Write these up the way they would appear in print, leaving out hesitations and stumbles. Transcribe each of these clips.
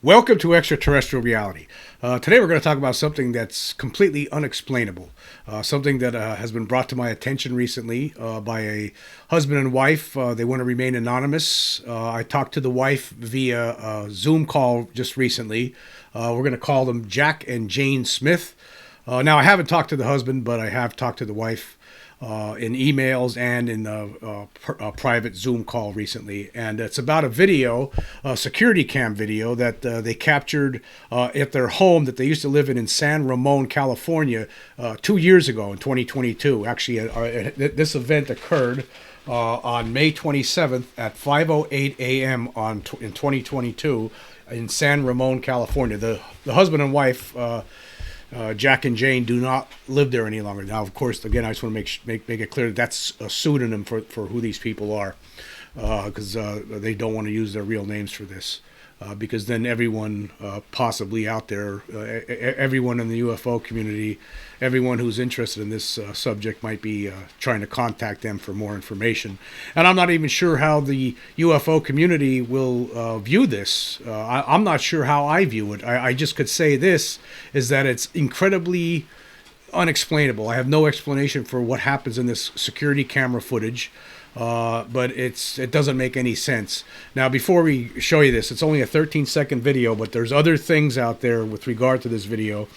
Welcome to Extraterrestrial Reality. Today we're going to talk about something that's completely unexplainable. Something that has been brought to my attention recently by a husband and wife. They want to remain anonymous. I talked to the wife via a Zoom call just recently. We're going to call them Jack and Jane Smith. Now, I haven't talked to the husband, but I have talked to the wife in emails and in a private Zoom call recently. And it's about a video, a security cam video that they captured at their home that they used to live in San Ramon, California, 2 years ago in 2022. Actually, this event occurred on May 27th at 5:08 a.m. In 2022 in San Ramon, California. The husband and wife, Jack and Jane, do not live there any longer. Now, of course, again, I just want to make it clear that that's a pseudonym for who these people are, because they don't want to use their real names for this, because then everyone possibly out there, everyone in the UFO community, everyone who's interested in this subject might be trying to contact them for more information. And I'm not even sure how the UFO community will view this. I'm not sure how I view it. I just could say this, is that it's incredibly unexplainable. I have no explanation for what happens in this security camera footage. But it doesn't make any sense. Now, before we show you this, it's only a 13-second video, but there's other things out there with regard to this video,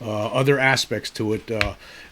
other aspects to it,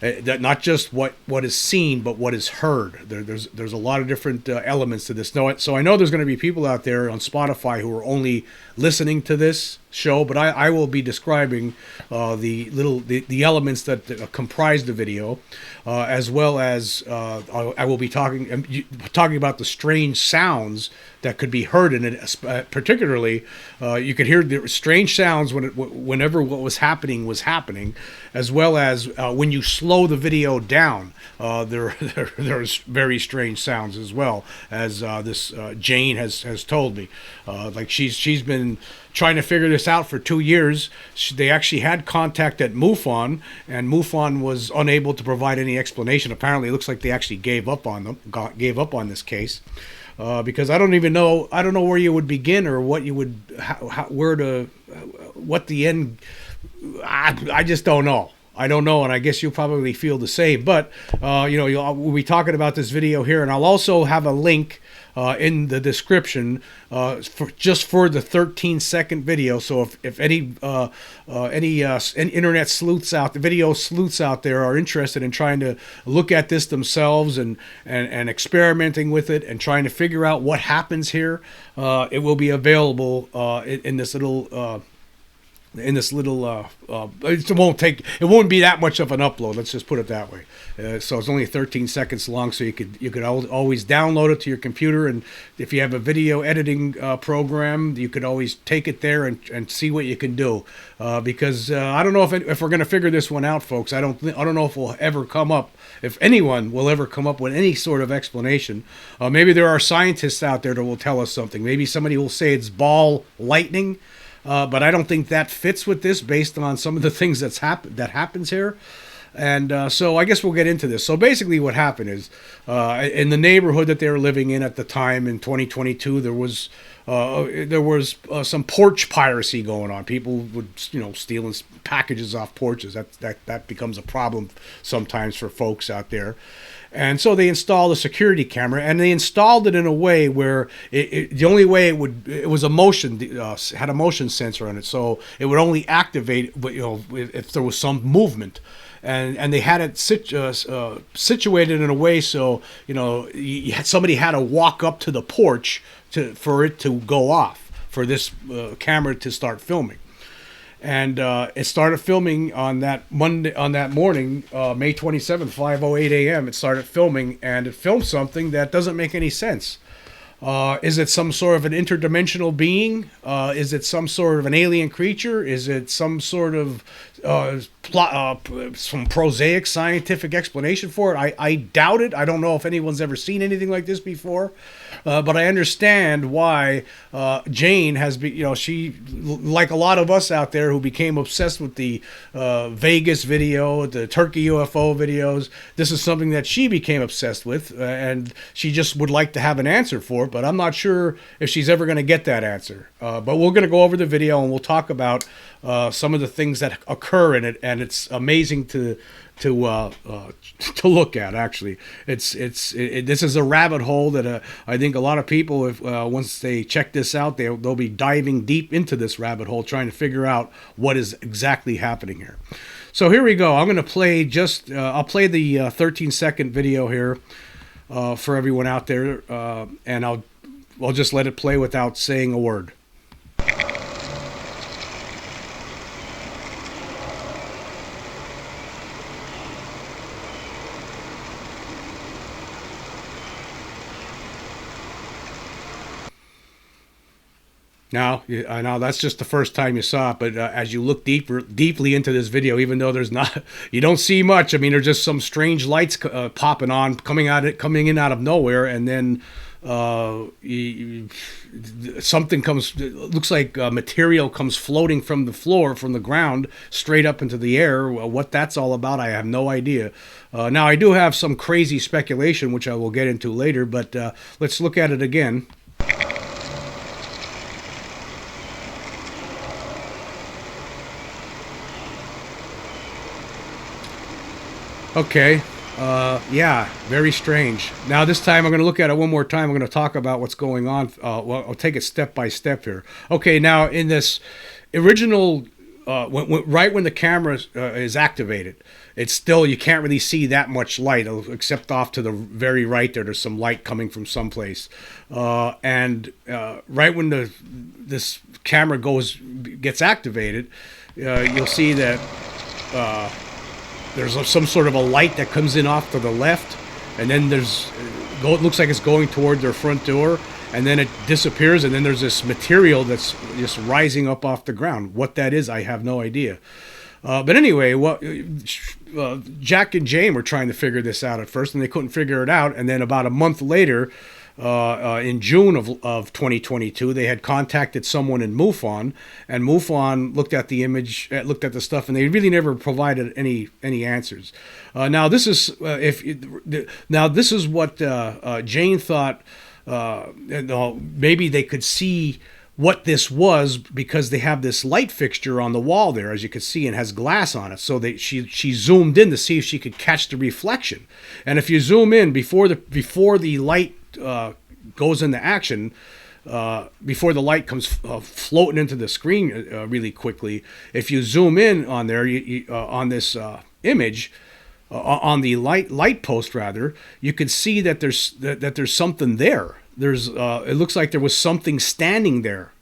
that not just what is seen, but what is heard. There's a lot of different elements to this. So I know there's going to be people out there on Spotify who are only listening to this show, but I will be describing the elements that comprise the video, as well as I will be talking about the strange sounds that could be heard in it. Particularly, you could hear the strange sounds whenever what was happening, as well as when you slow the video down. There's very strange sounds, as well as this Jane has told me. Like she's been trying to figure this out for 2 years. They actually had contact at MUFON, and MUFON was unable to provide any explanation. Apparently, it looks like they actually gave up on this case, because I don't know where you would begin, or what you would, what the end. I just don't know. I don't know, and I guess you'll probably feel the same. But we'll be talking about this video here, and I'll also have a link in the description for the 13-second video. So if any internet sleuths video sleuths out there are interested in trying to look at this themselves and experimenting with it and trying to figure out what happens here, it will be available in this little. It won't be that much of an upload. Let's just put it that way. So it's only 13 seconds long, so you could always download it to your computer, and if you have a video editing program, you could always take it there and see what you can do. Because I don't know if we're going to figure this one out, folks. I don't know if anyone will ever come up with any sort of explanation. Maybe there are scientists out there that will tell us something. Maybe somebody will say it's ball lightning. But I don't think that fits with this, based on some of the things that happens here. And so I guess we'll get into this. So basically what happened is, in the neighborhood that they were living in at the time in 2022, there was some porch piracy going on. People would, stealing packages off porches. That becomes a problem sometimes for folks out there. And so they installed a security camera, and they installed it in a way where the only way it was had a motion sensor on it, so it would only activate, if there was some movement. And they had it situated in a way so somebody had to walk up to the porch for it to go off, for this camera to start filming. And it started filming on that morning, May 27th, 5:08 a.m. It started filming, and it filmed something that doesn't make any sense. Is it some sort of an interdimensional being? Is it some sort of an alien creature? Is it some sort of some prosaic scientific explanation for it. I doubt it. I don't know if anyone's ever seen anything like this before, but I understand why Jane has been, she, like a lot of us out there who became obsessed with the Vegas video, the Turkey UFO videos. This is something that she became obsessed with, and she just would like to have an answer for it, but I'm not sure if she's ever going to get that answer. But we're going to go over the video and we'll talk about some of the things that occur in it, and it's amazing to look at. Actually, this is a rabbit hole that I think a lot of people, if once they check this out, they'll be diving deep into this rabbit hole, trying to figure out what is exactly happening here. So here we go. I'm going to play I'll play the 13-second video here for everyone out there, and I'll just let it play without saying a word. Now, I know that's just the first time you saw it, but as you look deeply into this video, even though you don't see much. I mean, there's just some strange lights popping on, coming in out of nowhere, and then something comes. It looks like material comes floating from the floor, from the ground, straight up into the air. What that's all about, I have no idea. Now, I do have some crazy speculation, which I will get into later, but let's look at it again. Okay, yeah, very strange. Now this time I'm going to look at it one more time. I'm going to talk about what's going on. Well, I'll take it step by step here. Okay, now in this original, right when the camera is activated, it's still, you can't really see that much light, except off to the very right there. There's some light coming from someplace. And right when this camera gets activated, you'll see that there's some sort of a light that comes in off to the left, and then it looks like it's going toward their front door, and then it disappears, and then there's this material that's just rising up off the ground. What that is, I have no idea. But anyway, Jack and Jane were trying to figure this out at first, and they couldn't figure it out, and then about a month later, in June of 2022, they had contacted someone in MUFON, and MUFON looked at the image, looked at the stuff, and they really never provided any answers. Now this is what Jane thought. Maybe they could see what this was because they have this light fixture on the wall there, as you can see, and has glass on it. So she zoomed in to see if she could catch the reflection. And if you zoom in before the light goes into action, before the light comes floating into the screen really quickly, if you zoom in on there, on this image, on the light post rather, you can see that there's something there. It looks like there was something standing there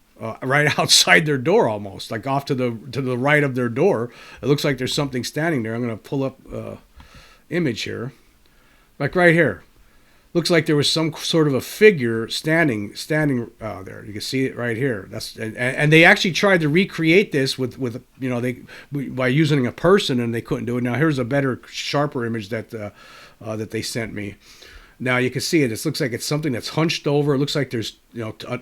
right outside their door, almost like off to the right of their door. It looks like there's something standing there. I'm going to pull up image here, like right here. Looks like there was some sort of a figure standing there. You can see it right here. And they actually tried to recreate this with by using a person, and they couldn't do it. Now here's a better, sharper image that they sent me. Now you can see it. It looks like it's something that's hunched over. It looks like there's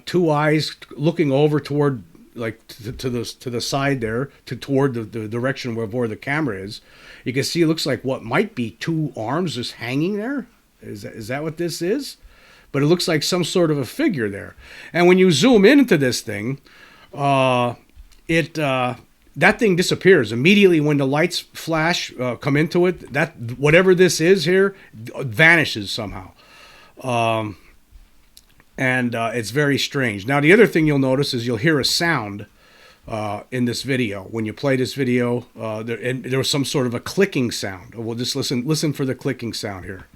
two eyes looking over toward, like to the side there, toward the direction where the camera is. You can see it looks like what might be two arms just hanging there. Is that what this is? But it looks like some sort of a figure there. And when you zoom into this thing, that thing disappears immediately when the lights flash, come into it. That whatever this is here vanishes somehow, and it's very strange. Now the other thing you'll notice is you'll hear a sound in this video. When you play this video, there was some sort of a clicking sound. We'll just listen for the clicking sound here.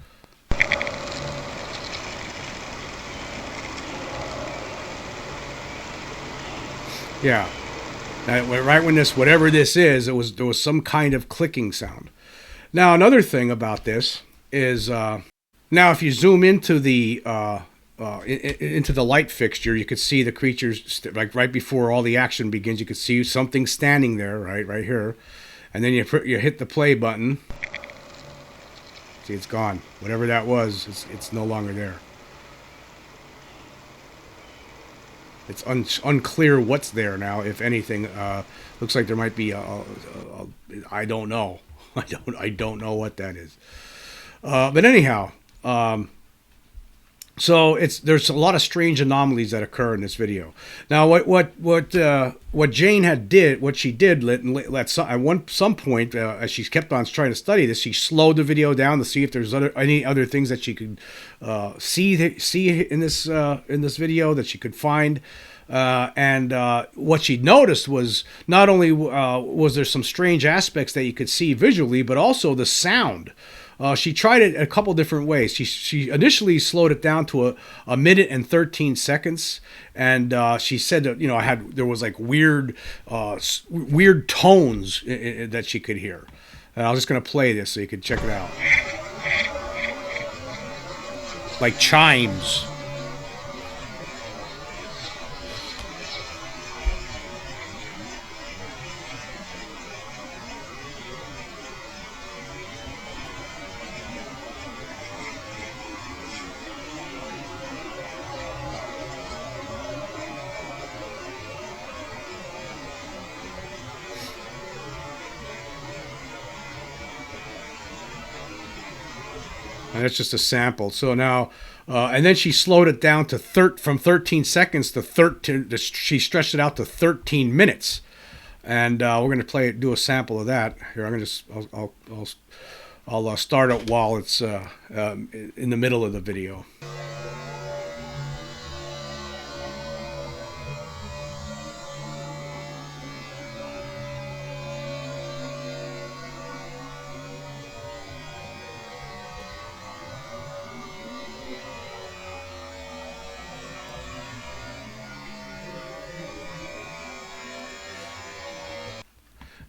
Yeah, right when whatever this is, there was some kind of clicking sound. Now another thing about this is now if you zoom into the light fixture, you could see the creatures like right before all the action begins. You could see something standing there, right here, and then you hit the play button. See, it's gone. Whatever that was, it's no longer there. It's unclear what's there now, if anything. Looks like there might be I don't know. I don't know what that is. But anyhow, so there's a lot of strange anomalies that occur in this video. Now, what Jane what she did at some point, as she kept on trying to study this, she slowed the video down to see if there's any other things that she could see in this video that she could find. And what she noticed was not only was there some strange aspects that you could see visually, but also the sound. She tried it a couple different ways. She initially slowed it down to a minute and 13 seconds, and she said that there was like weird tones that she could hear. And I was just gonna play this so you could check it out, like chimes. And that's just a sample. So now, and then she slowed it down to from 13 seconds to 13. She stretched it out to 13 minutes, and we're going to do a sample of that here. I'm going to I'll start it while it's in the middle of the video.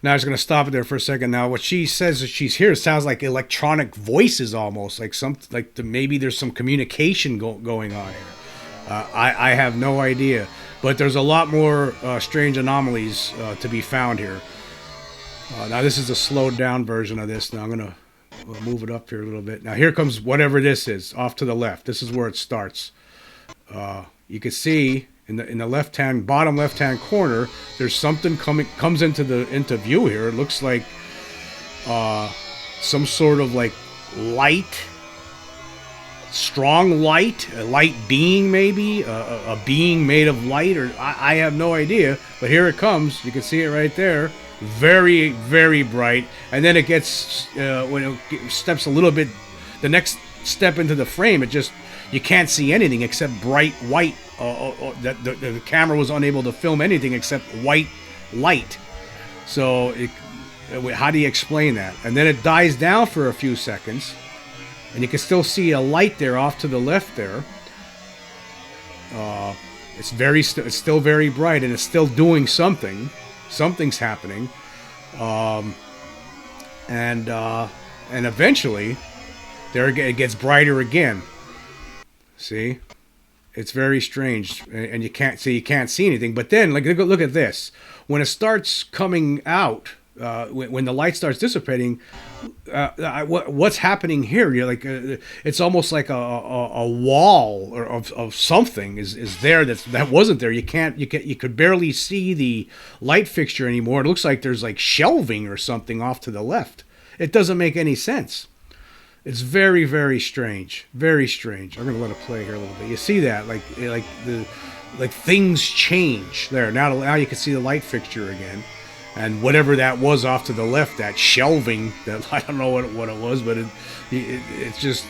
Now I'm just going to stop it there for a second. Now what she says that she's here sounds like electronic voices almost, like maybe there's some communication going on here. I have no idea, but there's a lot more strange anomalies to be found here. Now this is a slowed down version of this. Now I'm going to move it up here a little bit. Now here comes whatever this is off to the left. This is where it starts. You can see in the bottom left hand corner, there's something comes into view here. It looks like some sort of like light, strong light, a light being, maybe a being made of light, or I have no idea. But here it comes. You can see it right there. Very, very bright. And then it gets when it steps a little bit, the next step into the frame, you can't see anything except bright white. The camera was unable to film anything except white light. So how do you explain that? And then it dies down for a few seconds, and you can still see a light there off to the left there. It's still very bright, and it's still doing something. Something's happening, and eventually, there it gets brighter again. See, it's very strange, and you can't see anything. But then, look at this. When it starts coming out, when the light starts dissipating, what's happening here? You're like, it's almost like a wall of something is there that wasn't there. You could barely see the light fixture anymore. It looks like there's like shelving or something off to the left. It doesn't make any sense. It's very, very strange. Very strange. I'm gonna let it play here a little bit. You see that, like things change there. Now you can see the light fixture again, and whatever that was off to the left, that shelving, that I don't know what it was, but it's just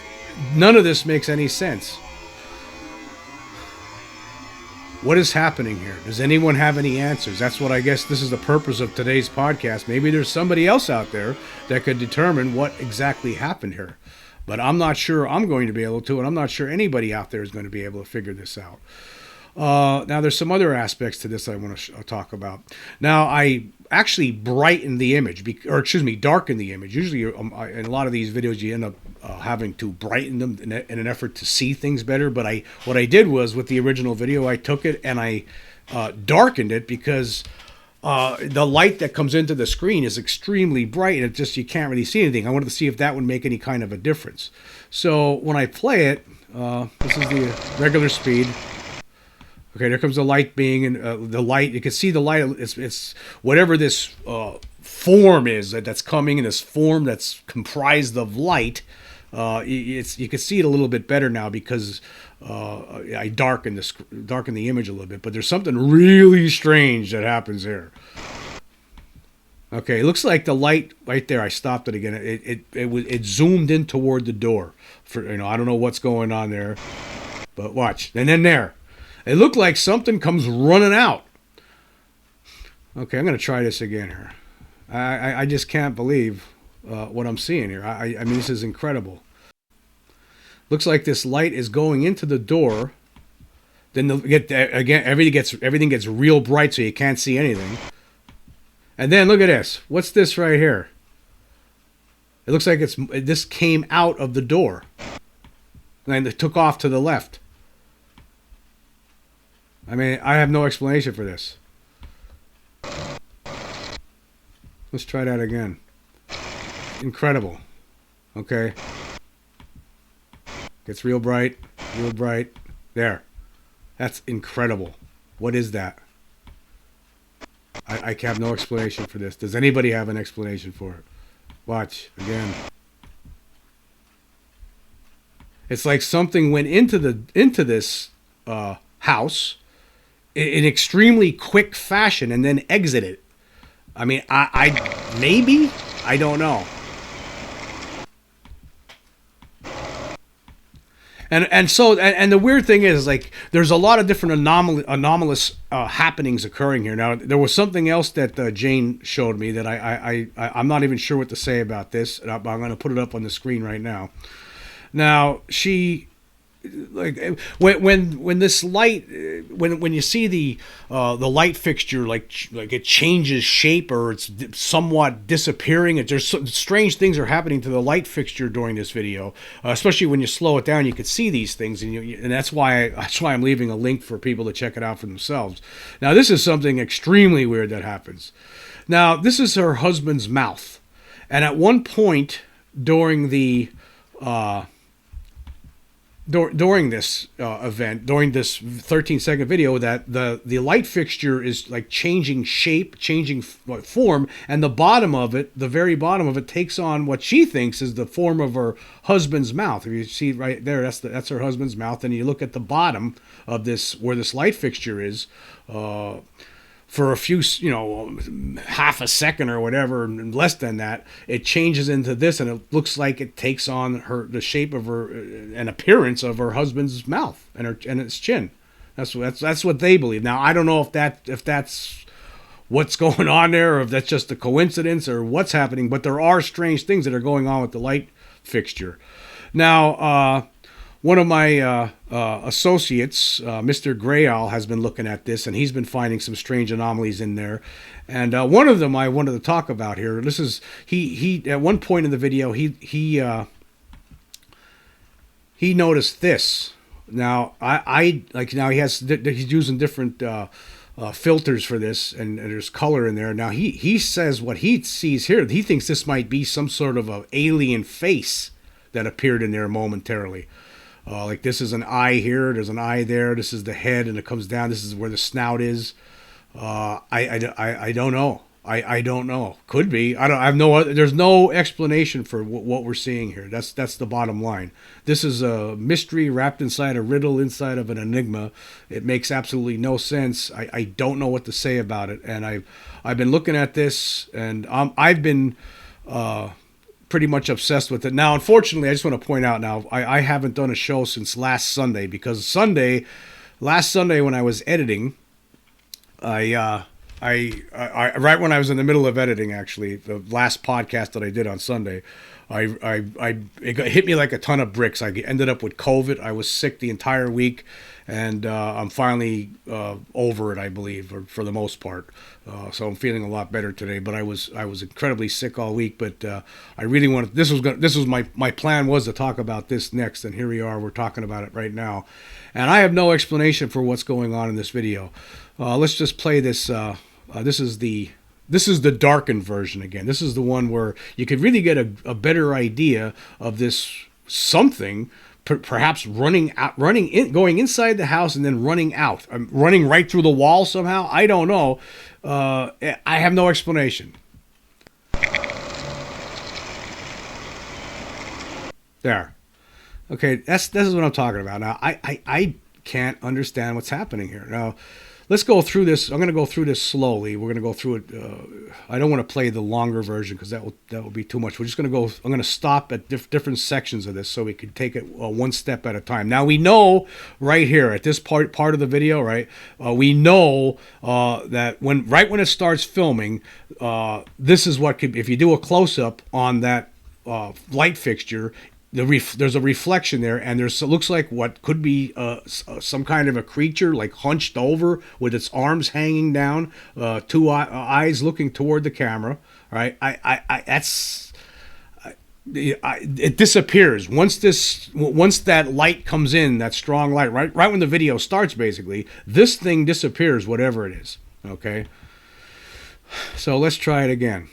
none of this makes any sense. What is happening here? Does anyone have any answers? That's what I guess this is the purpose of today's podcast. Maybe there's somebody else out there that could determine what exactly happened here. But I'm not sure I'm going to be able to, and I'm not sure anybody out there is going to be able to figure this out. Now, there's some other aspects to this I want to talk about. Now, I actually brighten the image, darken the image. Usually, in a lot of these videos, you end up having to brighten them in an effort to see things better. But what I did was, with the original video, I took it and I darkened it because the light that comes into the screen is extremely bright, and it just, you can't really see anything. I wanted to see if that would make any kind of a difference. So when I play it, this is the regular speed. Okay, there comes the light being in the light. You can see the light. It's whatever this form is that's coming in, this form that's comprised of light. You can see it a little bit better now because I darken the image a little bit. But there's something really strange that happens here. Okay, it looks like the light right there. I stopped it again. It zoomed in toward the door. I don't know what's going on there, but watch. And then there, it looked like something comes running out. Okay, I'm gonna try this again here. I just can't believe what I'm seeing here. I mean, this is incredible. Looks like this light is going into the door. Then everything gets real bright, so you can't see anything. And then look at this. What's this right here? It looks like this came out of the door, and it took off to the left. I mean, I have no explanation for this. Let's try that again. Incredible. Okay. Gets real bright. Real bright. There. That's incredible. What is that? I have no explanation for this. Does anybody have an explanation for it? Watch. Again. It's like something went into this house in extremely quick fashion and then exited. I mean, maybe? I don't know. And so the weird thing is, like, there's a lot of different anomalous happenings occurring here. Now, there was something else that Jane showed me that I'm not even sure what to say about this. I'm going to put it up on the screen right now. Now, she, like, when this light, when you see the light fixture, like it changes shape or it's somewhat disappearing, there's strange things are happening to the light fixture during this video, especially when you slow it down. You can see these things, and that's why I'm leaving a link for people to check it out for themselves. Now, this is something extremely weird that happens. Now, this is her husband's mouth, and at one point during the during this event, during this 13-second video, that the light fixture is like changing shape, changing form, and the bottom of it, the very bottom of it, takes on what she thinks is the form of her husband's mouth. If you see right there, that's her husband's mouth, and you look at the bottom of this, where this light fixture is, for a few, half a second or whatever, and less than that, it changes into this, and it looks like it takes on the shape of her, an appearance of her husband's mouth and its chin. That's what they believe. Now, I don't know if that's what's going on there, or if that's just a coincidence, or what's happening, but there are strange things that are going on with the light fixture. Now, one of my associates, Mr. Grayall, has been looking at this, and he's been finding some strange anomalies in there. And one of them I wanted to talk about here. This is he at one point in the video he noticed this. Now he's using different filters for this, and there's color in there. Now he says what he sees here. He thinks this might be some sort of an alien face that appeared in there momentarily. Like, this is an eye here, there's an eye there, this is the head, and it comes down, this is where the snout is. I don't know. I don't know. Could be. I have no other, there's no explanation for what we're seeing here. That's the bottom line. This is a mystery wrapped inside a riddle, inside of an enigma. It makes absolutely no sense. I don't know what to say about it. And I've been looking at this, and I've been pretty much obsessed with it. Now, unfortunately, I just want to point out now, I haven't done a show since last Sunday, because last Sunday when I was editing, I right when I was in the middle of editing, actually, the last podcast that I did on Sunday, it hit me like a ton of bricks. I ended up with COVID. I was sick the entire week, and I'm finally over it, I believe, or for the most part. So I'm feeling a lot better today. But I was incredibly sick all week. But I really wanted. This was my plan was to talk about this next, and here we are. We're talking about it right now, and I have no explanation for what's going on in this video. Let's just play this This is the darkened version again. This is the one where you could really get a better idea of this something, perhaps running out, going inside the house and then running out, running right through the wall somehow. I don't know. I have no explanation. There. Okay, this is what I'm talking about. Now, I can't understand what's happening here. Now, let's go through this. I'm going to go through this slowly. We're going to go through it. I don't want to play the longer version because that will be too much. We're just going to go. I'm going to stop at different sections of this so we can take it one step at a time. Now, we know right here at this part of the video, right? We know that right when it starts filming, this is what could, if you do a close up on that light fixture. There's a reflection there, and it looks like what could be some kind of a creature, like hunched over with its arms hanging down, two eyes looking toward the camera. Right? It disappears once that light comes in, that strong light. Right when the video starts, basically, this thing disappears, whatever it is. Okay. So let's try it again.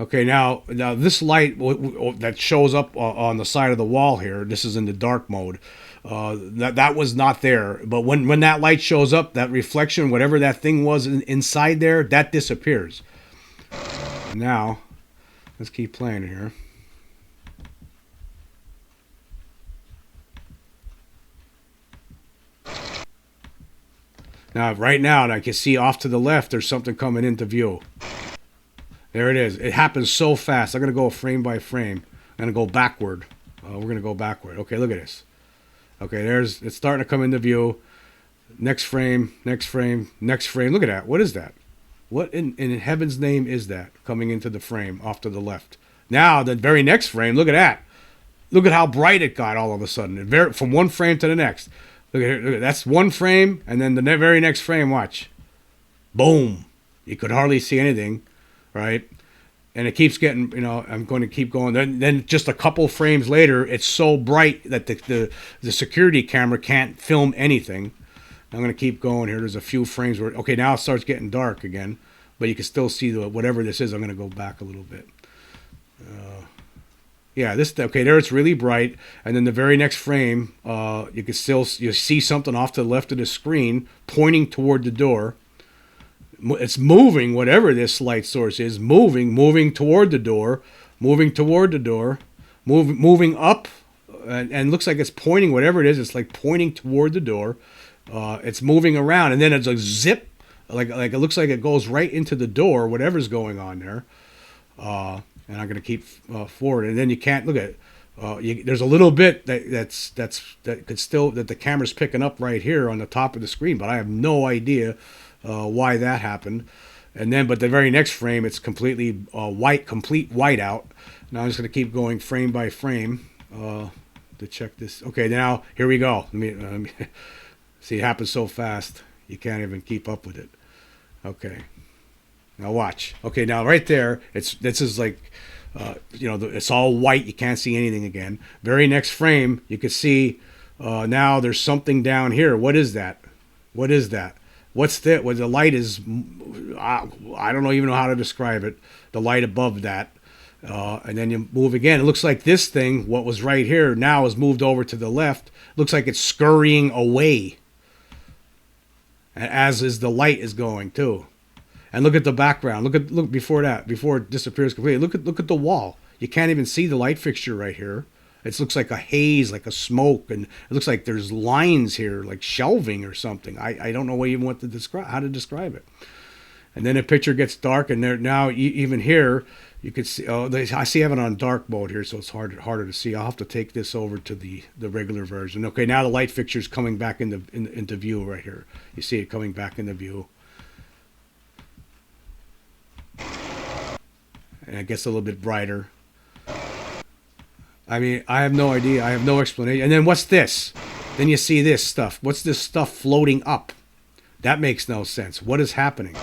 Okay, now this light that shows up on the side of the wall here, this is in the dark mode. That was not there, but when that light shows up, that reflection, whatever that thing was inside there, that disappears. Now, let's keep playing here. Now, right now, I can see off to the left, there's something coming into view. There it is. It happens so fast. I'm going to go frame by frame. I'm going to go backward. We're going to go backward. Okay, look at this. Okay, it's starting to come into view. Next frame, next frame, next frame. Look at that. What is that? What in heaven's name is that coming into the frame off to the left? Now, the very next frame, look at that. Look at how bright it got all of a sudden. From one frame to the next. Look at it. That's one frame, and then the very next frame, watch. Boom. You could hardly see anything. Right, and it keeps getting, I'm going to keep going. Then just a couple frames later, it's so bright that the security camera can't film anything. I'm going to keep going here. There's a few frames where, okay, now it starts getting dark again, but you can still see whatever this is. I'm going to go back a little bit. Yeah, okay, there it's really bright, and then the very next frame, you see something off to the left of the screen pointing toward the door. It's moving, whatever this light source is, moving toward the door, moving up, and looks like it's pointing, whatever it is, it's like pointing toward the door. It's moving around, and then it's a zip, like it looks like it goes right into the door, whatever's going on there. And I'm going to keep forward, and then you can't look at it. There's a little bit that could still, that the camera's picking up right here on the top of the screen, but I have no idea why that happened. But the very next frame, it's completely complete whiteout. Now I'm just going to keep going frame by frame to check this. Okay, now here we go. Let me see. It happens so fast you can't even keep up with it. Okay, now watch. Okay, now right there, this is like it's all white. You can't see anything again. Very next frame, you can see now there's something down here. What is that? What is that? What's that? Well, the light is, I don't even know how to describe it. The light above that. And then you move again. It looks like this thing, what was right here, now is moved over to the left. Looks like it's scurrying away. As is the light is going too. And look at the background. Look before that, before it disappears completely. Look at the wall. You can't even see the light fixture right here. It looks like a haze, like a smoke, and it looks like there's lines here, like shelving or something. I don't know even how to describe it. And then the picture gets dark, and there now even here you can see. I see I have it on dark mode here, so it's harder to see. I'll have to take this over to the regular version. Okay, now the light fixture's coming back into view right here. You see it coming back into view, and it gets a little bit brighter. I mean, I have no idea. I have no explanation. And then what's this? Then you see this stuff. What's this stuff floating up? That makes no sense. What is happening?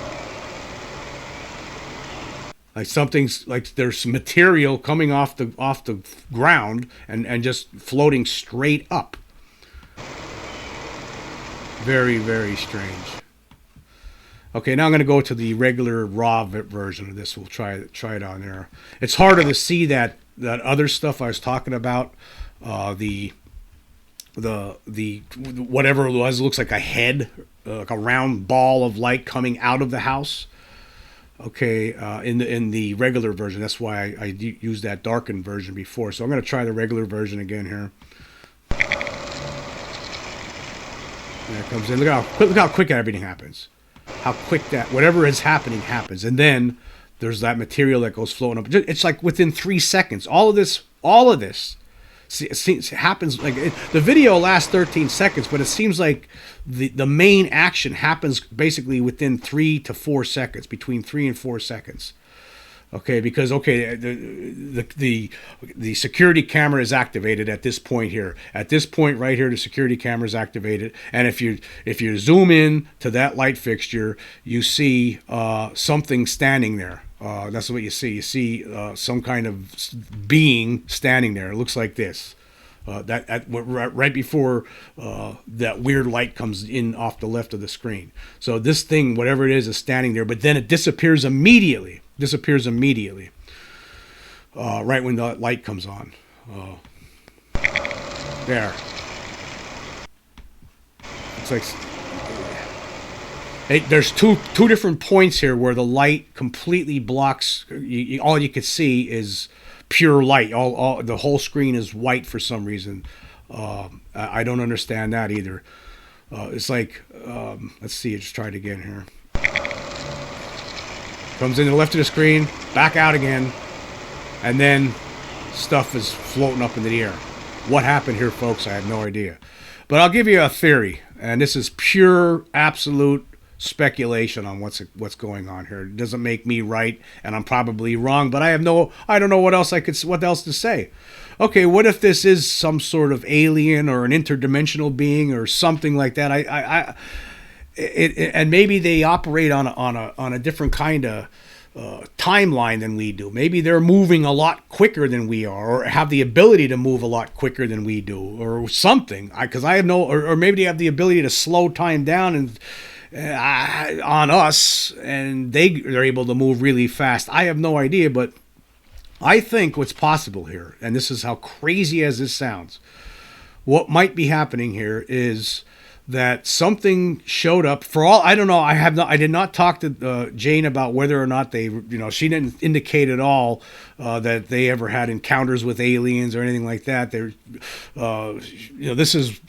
Like something's like there's material coming off the ground and just floating straight up. Very, very strange. Okay, now I'm going to go to the regular raw version of this. We'll try it on there. It's harder to see that other stuff I was talking about. The whatever it was, looks like a head, like a round ball of light coming out of the house. Okay, in the regular version. That's why I used that darkened version before. So I'm going to try the regular version again here. There it comes in. Look how quick everything happens. How quick that whatever is happening happens, and then there's that material that goes floating up. It's like within 3 seconds. All of this happens like the video lasts 13 seconds, but it seems like the main action happens basically within 3 to 4 seconds, between 3 and 4 seconds. Okay, because the security camera is activated at this point here. At this point right here, the security camera is activated, and if you zoom in to that light fixture, you see something standing there. That's what you see. You see some kind of being standing there. It looks like this. Right before that weird light comes in off the left of the screen. So this thing, whatever it is standing there, but then it disappears immediately. Right when the light comes on. There. It's like there's two different points here where the light completely blocks. All you could see is pure light. All the whole screen is white for some reason. I don't understand that either. It's like let's see. Just try it again here. Comes in to the left of the screen, back out again, and then stuff is floating up into the air. What happened here, folks? I have no idea. But I'll give you a theory, and this is pure, absolute speculation on what's going on here. It doesn't make me right, and I'm probably wrong, but I don't know what else to say. Okay, what if this is some sort of alien or an interdimensional being or something like that? And maybe they operate on a different kind of timeline than we do. Maybe they're moving a lot quicker than we are, or have the ability to move a lot quicker than we do, or something. Because I have no, or maybe they have the ability to slow time down and on us, and they're able to move really fast. I have no idea, but I think what's possible here, and this is how crazy as this sounds, what might be happening here is that something showed up. For all I don't know, I did not talk to Jane about whether or not they, she didn't indicate at all that they ever had encounters with aliens or anything like that.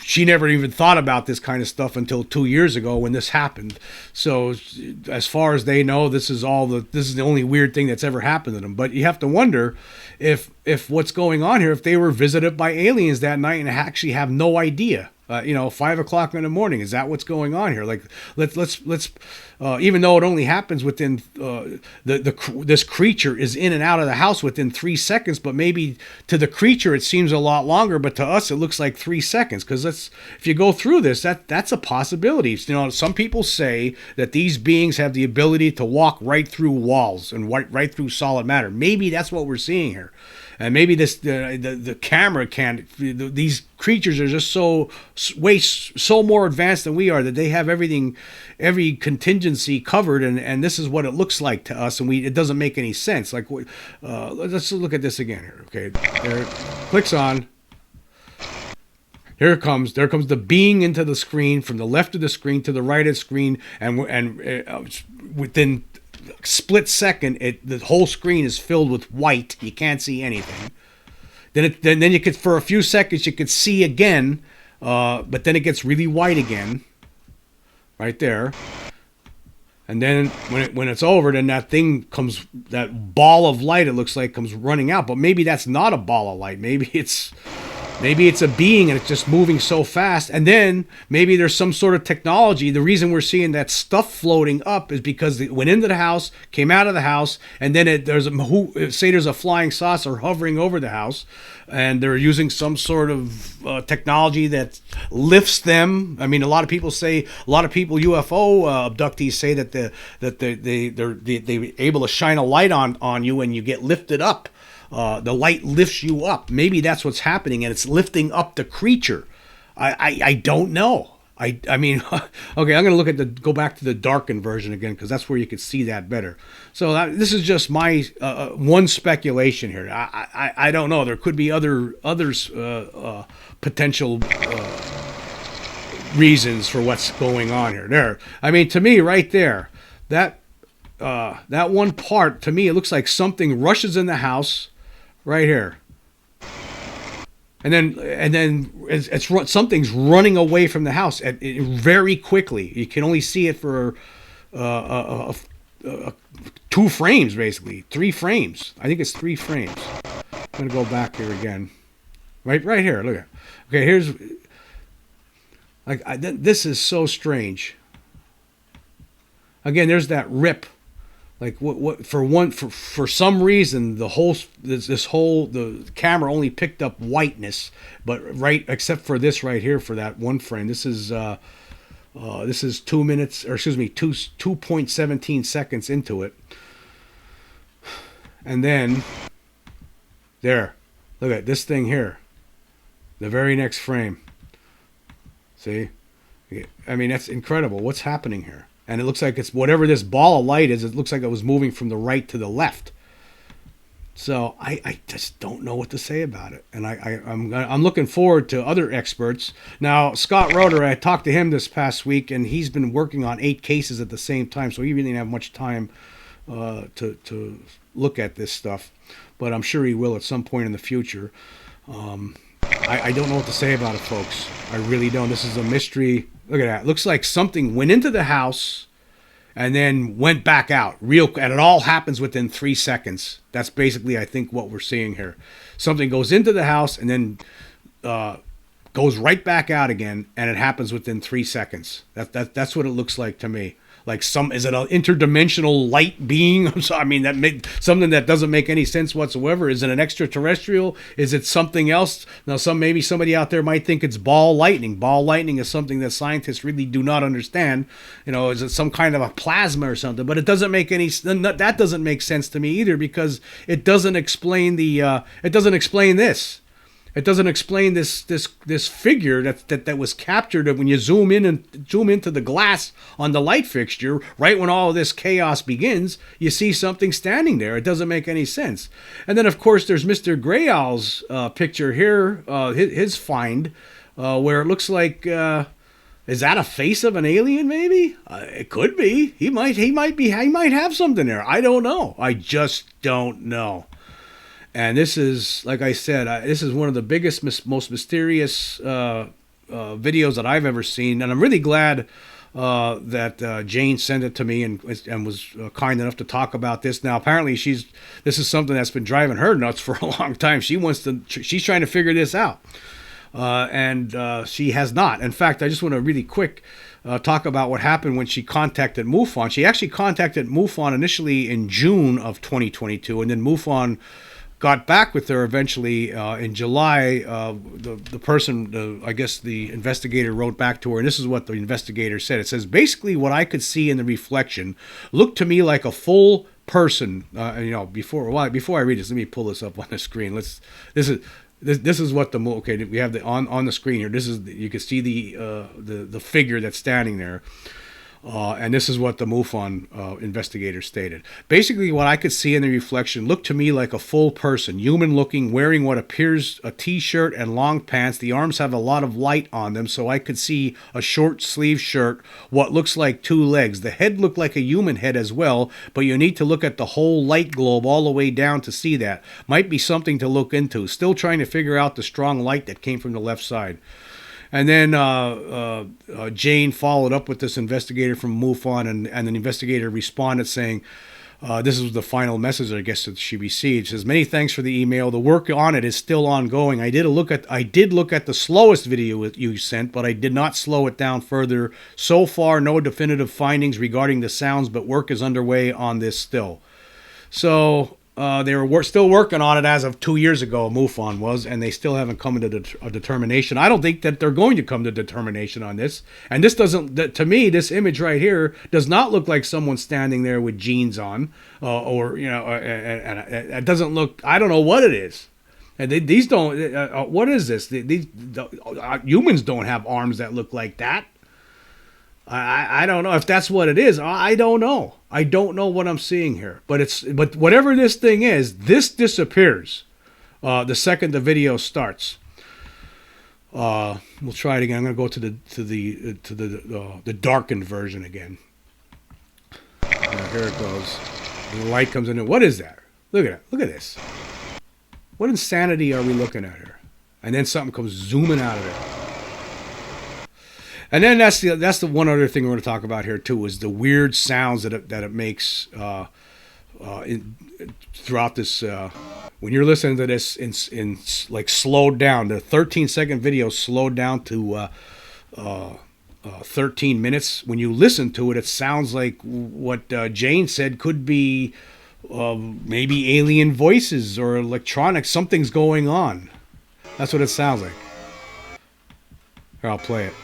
She never even thought about this kind of stuff until 2 years ago when this happened. So as far as they know, this is the only weird thing that's ever happened to them. But you have to wonder if what's going on here, if they were visited by aliens that night and actually have no idea. 5 o'clock in the morning. Is that what's going on here? Like, let's even though it only happens within this creature is in and out of the house within 3 seconds, but maybe to the creature it seems a lot longer, but to us it looks like 3 seconds. Because if you go through this, that's a possibility. Some people say that these beings have the ability to walk right through walls and right through solid matter. Maybe that's what we're seeing here. And maybe the camera can't. These creatures are just so more advanced than we are, that they have every contingency covered, and this is what it looks like to us, and it doesn't make any sense. Like, let's look at this again here. Okay, there it clicks on. Here it comes. There comes the being into the screen from the left of the screen to the right of the screen, and within split second, the whole screen is filled with white. You can't see anything. Then you could, for a few seconds, you could see again, but then it gets really white again, right there. And then when it's over, then that ball of light, it looks like, comes running out. But maybe that's not a ball of light. Maybe it's a being and it's just moving so fast. And then maybe there's some sort of technology. The reason we're seeing that stuff floating up is because it went into the house, came out of the house, and then there's a flying saucer hovering over the house, and they're using some sort of technology that lifts them. I mean, a lot of people, UFO abductees say that they're able to shine a light on you and you get lifted up. The light lifts you up. Maybe that's what's happening, and it's lifting up the creature. I don't know. I mean, okay, I'm going to go back to the darkened version again, because that's where you could see that better. So this is just my one speculation here. I don't know. There could be others potential reasons for what's going on here. There, I mean, to me, right there, that one part, to me, it looks like something rushes in the house, right here. And then something's running away from the house very quickly. You can only see it for 2 frames, basically 3 frames. I think it's 3 frames. I'm gonna go back here again. Right here. Look at. Okay, here's. This is so strange. Again, there's that rip. Like for some reason the camera only picked up whiteness, but except for this right here, for that one frame. This is 2 minutes, or excuse me, 2.17 seconds into it. And then there, look at this thing here. The very next frame. See? I mean, that's incredible. What's happening here? And it looks like it's whatever this ball of light is. It looks like it was moving from the right to the left. So I just don't know what to say about it. And I'm looking forward to other experts. Now, Scott Roeder, I talked to him this past week, and he's been working on 8 cases at the same time. So he really didn't have much time to look at this stuff. But I'm sure he will at some point in the future. I don't know what to say about it, folks. I really don't. This is a mystery. Look at that. Looks like something went into the house and then went back out. And it all happens within 3 seconds. That's basically, I think, what we're seeing here. Something goes into the house and then goes right back out again, and it happens within 3 seconds. That's what it looks like to me. Like is it an interdimensional light being? I mean, something that doesn't make any sense whatsoever. Is it an extraterrestrial? Is it something else? Now, maybe somebody out there might think it's ball lightning. Ball lightning is something that scientists really do not understand. Is it some kind of a plasma or something? But it doesn't make that doesn't make sense to me either, because it doesn't explain it doesn't explain this. It doesn't explain this figure that was captured when you zoom into the glass on the light fixture. Right when all of this chaos begins, you see something standing there. It doesn't make any sense. And then, of course, there's Mr. Grey Owl's picture here, his find, where it looks like, is that a face of an alien? Maybe it could be. He might have something there. I don't know. I just don't know. And this is, like I said, this is one of the biggest, most mysterious videos that I've ever seen. And I'm really glad that Jane sent it to me and was kind enough to talk about this. Now, apparently, this is something that's been driving her nuts for a long time. She's trying to figure this out. And she has not. In fact, I just want to really quick talk about what happened when she contacted MUFON. She actually contacted MUFON initially in June of 2022, and then MUFON got back with her eventually in July. The person, I guess the investigator, wrote back to her, and this is what the investigator said. It says, basically, what I could see in the reflection looked to me like a full person. Before I read this, let me pull this up on the screen. This is what we have on the screen here. You can see the figure that's standing there. And this is what the MUFON investigator stated. Basically, what I could see in the reflection looked to me like a full person, human-looking, wearing what appears a T-shirt and long pants. The arms have a lot of light on them, so I could see a short-sleeve shirt, what looks like 2 legs. The head looked like a human head as well, but you need to look at the whole light globe all the way down to see that. Might be something to look into. Still trying to figure out the strong light that came from the left side. And then Jane followed up with this investigator from MUFON, and the investigator responded saying, this is the final message, I guess, that she received. She says, many thanks for the email. The work on it is still ongoing. I did look at the slowest video you sent, but I did not slow it down further. So far, no definitive findings regarding the sounds, but work is underway on this still. So they were still working on it as of 2 years ago, MUFON was, and they still haven't come to a determination. I don't think that they're going to come to determination on this. And this to me, this image right here does not look like someone standing there with jeans on, and it doesn't look, I don't know what it is. And these don't, what is this? Humans don't have arms that look like that. I don't know if that's what it is. I don't know. I don't know what I'm seeing here. But whatever this thing is, this disappears the second the video starts. We'll try it again. I'm going to go to the darkened version again. Here it goes. And the light comes in. What is that? Look at it. Look at this. What insanity are we looking at here? And then something comes zooming out of there. And then that's the one other thing we're going to talk about here too, is the weird sounds that it makes throughout this. When you're listening to this in like slowed down, the 13-second video slowed down to 13 minutes. When you listen to it, it sounds like what Jane said could be maybe alien voices or electronics. Something's going on. That's what it sounds like. Here, I'll play it.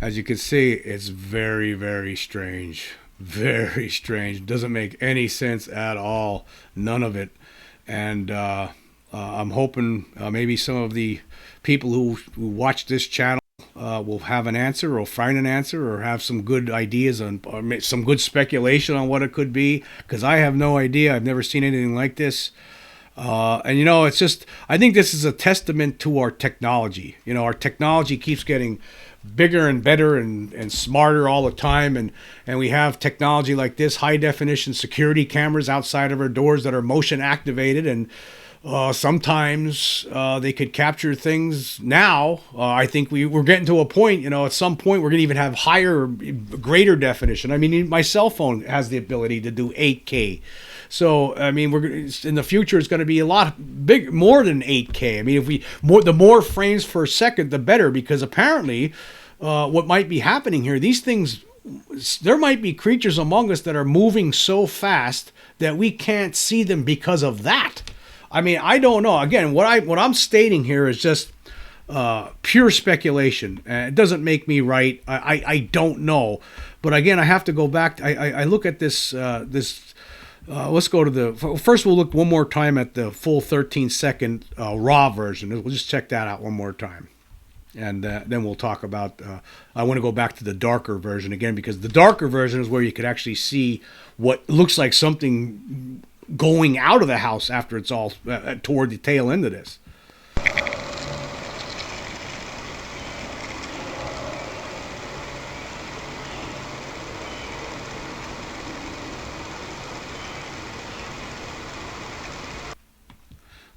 As you can see, it's very, very strange. Very strange. Doesn't make any sense at all. None of it. And I'm hoping maybe some of the people who watch this channel will have an answer, or find an answer, or have some good ideas on, or some good speculation on what it could be. Because I have no idea. I've never seen anything like this. And you know, it's just, I think this is a testament to our technology. You know, our technology keeps getting bigger and better and smarter all the time, and we have technology like this, high definition security cameras outside of our doors that are motion activated, and sometimes they could capture things. Now I think we're getting to a point, you know, at some point we're gonna even have higher, greater definition. I mean, my cell phone has the ability to do 8K. So I mean, in the future it's going to be a lot more than 8K. I mean, the more frames per second, the better, because apparently, what might be happening here, these things, there might be creatures among us that are moving so fast that we can't see them because of that. I mean, I don't know. Again, what I'm stating here is just pure speculation. It doesn't make me right. I don't know. But again, I have to go back. I look at this. Let's go to first we'll look one more time at the full 13-second raw version. We'll just check that out one more time. And then we'll talk about, I want to go back to the darker version again, because the darker version is where you could actually see what looks like something going out of the house after it's all toward the tail end of this.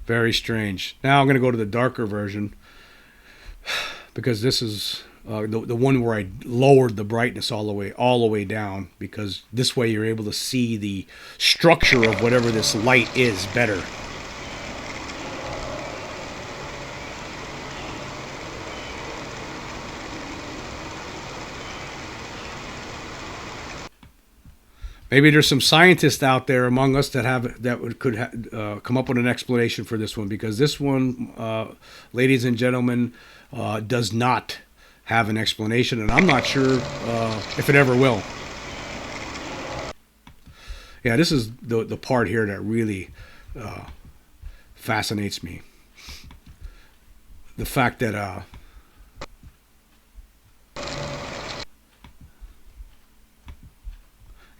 Very strange. Now I'm going to go to the darker version, because this is the one where I lowered the brightness all the way down, because this way you're able to see the structure of whatever this light is better. Maybe there's some scientists out there among us that could come up with an explanation for this one, because this one, ladies and gentlemen, does not have an explanation, and I'm not sure if it ever will. Yeah, this is the part here that really fascinates me. The fact that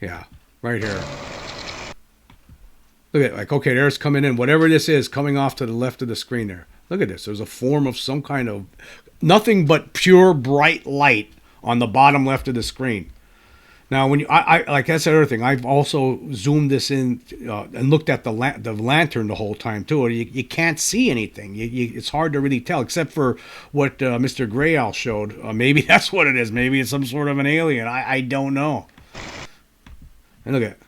yeah, right here. Look at it, like, okay, there's coming in, whatever this is coming off to the left of the screen there. Look at this. There's a form of some kind of nothing but pure bright light on the bottom left of the screen. Now, when I like, that's the other thing. I've also zoomed this in and looked at the lantern the whole time too. You can't see anything. It's hard to really tell, except for what Mr. Grey Owl showed. Maybe that's what it is. Maybe it's some sort of an alien. I don't know. And look at it.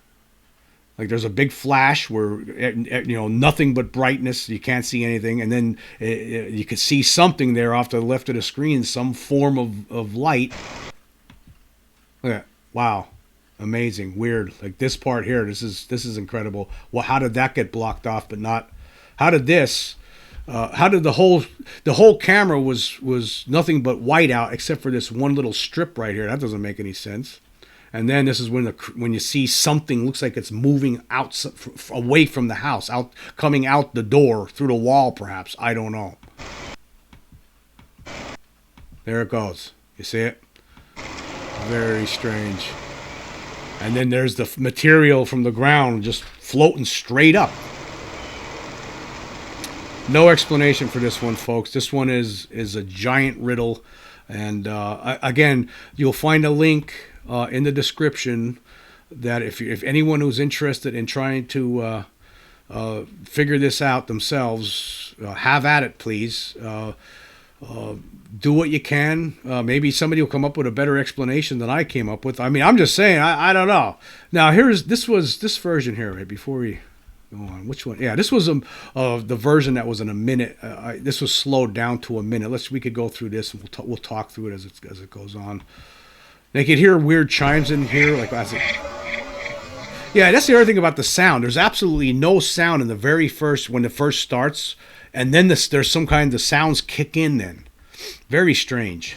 Like, there's a big flash where, you know, nothing but brightness. You can't see anything. And then you could see something there off to the left of the screen, some form of light. Look at that. Wow. Amazing. Weird. Like this part here, this is incredible. Well, how did that get blocked off but not how did this how did the whole camera was nothing but white out except for this one little strip right here. That doesn't make any sense. And then this is when you see something looks like it's moving out away from the house, out coming out the door through the wall perhaps. I don't know. There it goes. You see it? Very strange. And then there's the material from the ground just floating straight up. No explanation for this one, folks. This one is a giant riddle. And again, you'll find a link in the description that if anyone who's interested in trying to figure this out themselves, have at it, please. Do what you can. Maybe somebody will come up with a better explanation than I came up with. I mean, I'm just saying, I don't know. Now, this version here, right, before we go on. Which one? Yeah, this was the version that was in a minute. This was slowed down to a minute. We could go through this, and we'll talk through it as it goes on. And you could hear weird chimes in here, like as it. Yeah, that's the other thing about the sound. There's absolutely no sound in the very first when it first starts, and then there's some kind of sounds kick in. Then, very strange.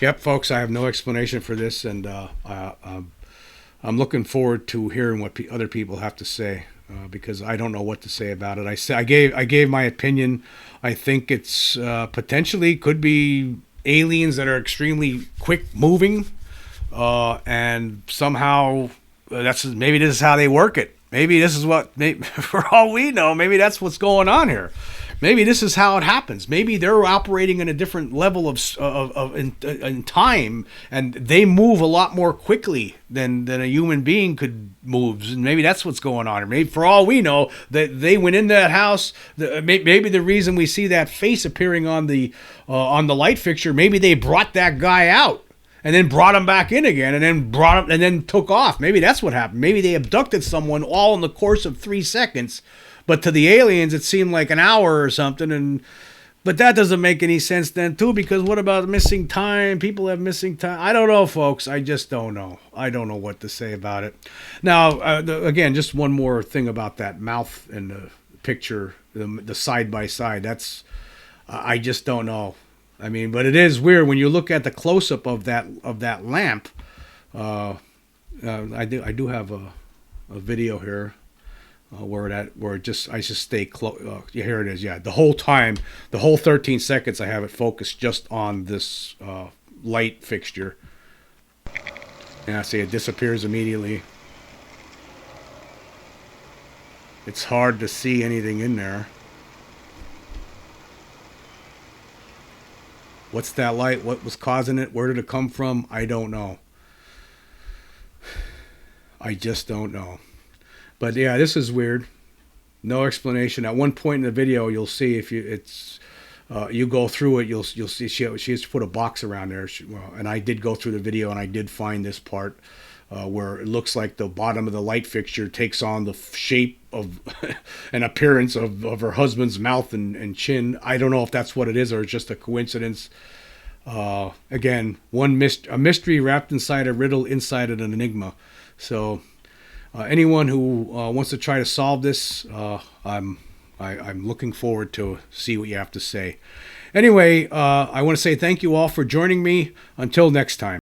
Yep, folks, I have no explanation for this, and I'm looking forward to hearing what other people have to say because I don't know what to say about it. I gave my opinion. I think it's potentially could be aliens that are extremely quick moving, and somehow maybe this is how they work it. Maybe this is for all we know, maybe that's what's going on here. Maybe this is how it happens. Maybe they're operating in a different level in time, and they move a lot more quickly than a human being could move. And maybe that's what's going on. Or maybe, for all we know, that they went into that house. Maybe the reason we see that face appearing on the light fixture, maybe they brought that guy out and then brought him back in again, and then took off. Maybe that's what happened. Maybe they abducted someone all in the course of 3 seconds. But to the aliens, it seemed like an hour or something. But that doesn't make any sense then, too, because what about missing time? People have missing time. I don't know, folks. I just don't know. I don't know what to say about it. Now, again, just one more thing about that mouth and the picture, the side-by-side. I just don't know. I mean, but it is weird when you look at the close-up of that lamp. I do have a video here. I just stay close. Yeah, here it is. Yeah, the whole time, the whole 13 seconds, I have it focused just on this light fixture. And I see it disappears immediately. It's hard to see anything in there. What's that light? What was causing it? Where did it come from? I don't know. I just don't know. But yeah, this is weird. No explanation. At one point in the video, you'll see if you go through it, you'll see she has to put a box around there. And I did go through the video, and I did find this part where it looks like the bottom of the light fixture takes on the shape of an appearance of her husband's mouth and chin. I don't know if that's what it is or it's just a coincidence. Again, a mystery wrapped inside a riddle, inside an enigma. So. Anyone who wants to try to solve this, I'm looking forward to see what you have to say. Anyway, I want to say thank you all for joining me. Until next time.